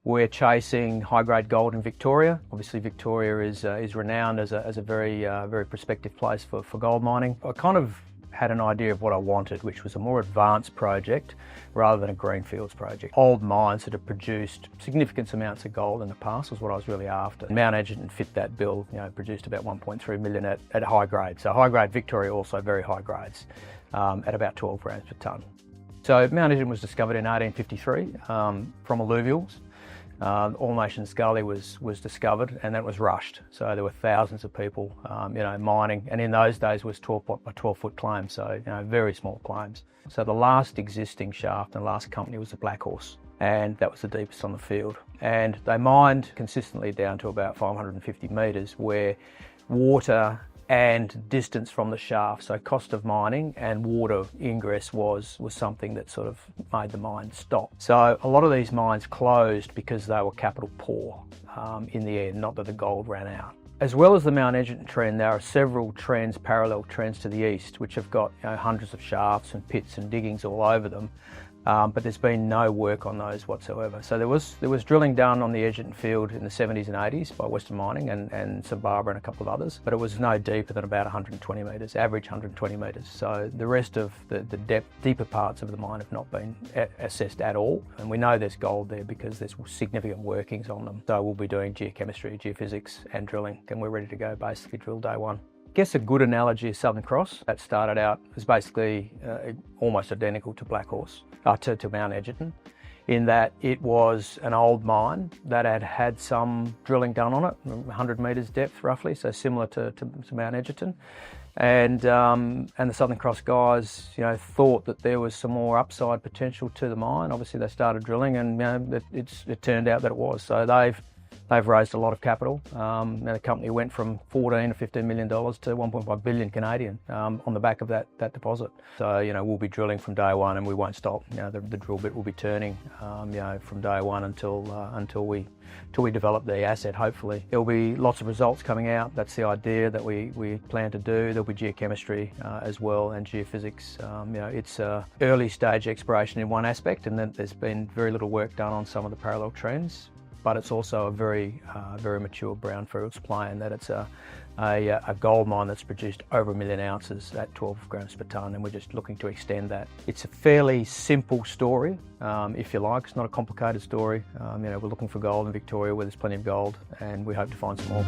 We're chasing high-grade gold in Victoria. Obviously, Victoria is renowned as a very prospective place for gold mining. I kind of had an idea of what I wanted, which was a more advanced project rather than a greenfields project. Old mines that have produced significant amounts of gold in the past was what I was really after. Mt Egerton fit that bill, produced about 1.3 million at high grade. So high grade Victoria also very high grades at about 12 grams per tonne. So Mt Egerton was discovered in 1853 from alluvials. All Nations Gully was discovered, and that was rushed. So there were thousands of people, mining, and in those days was 12 by 12 foot claims, so very small claims. So the last existing shaft and last company was the Black Horse, and that was the deepest on the field. And they mined consistently down to about 550 metres, where water and distance from the shaft, so cost of mining and water ingress was something that sort of made the mine stop. So a lot of these mines closed because they were capital poor in the end, not that the gold ran out. As well as the Mt Egerton trend, there are several trends, parallel trends to the east, which have got hundreds of shafts and pits and diggings all over them. But there's been no work on those whatsoever. So there was drilling done on the Egerton field in the 70s and 80s by Western Mining and St Barbara and a couple of others, but it was no deeper than about 120 metres, average 120 metres. So the rest of the deeper parts of the mine have not been assessed at all. And we know there's gold there because there's significant workings on them. So we'll be doing geochemistry, geophysics and drilling, and we're ready to go basically drill day one. I guess a good analogy is Southern Cross. That started out as basically almost identical to Black Horse, to Mt Egerton, in that it was an old mine that had some drilling done on it, 100 metres depth roughly, so similar to Mt Egerton. And the Southern Cross guys, thought that there was some more upside potential to the mine. Obviously, they started drilling, and it turned out that it was. So they've raised a lot of capital. The company went from $14 to $15 million to 1.5 billion Canadian on the back of that deposit. So we'll be drilling from day one, and we won't stop. The drill bit will be turning from day one until we develop the asset. Hopefully there'll be lots of results coming out. That's the idea that we plan to do. There'll be geochemistry as well, and geophysics. It's early stage exploration in one aspect, and then there's been very little work done on some of the parallel trends. But it's also a very mature brownfields play, in that it's a gold mine that's produced over 1 million ounces at 12 grams per tonne, and we're just looking to extend that. It's a fairly simple story, if you like. It's not a complicated story. We're looking for gold in Victoria where there's plenty of gold, and we hope to find some more.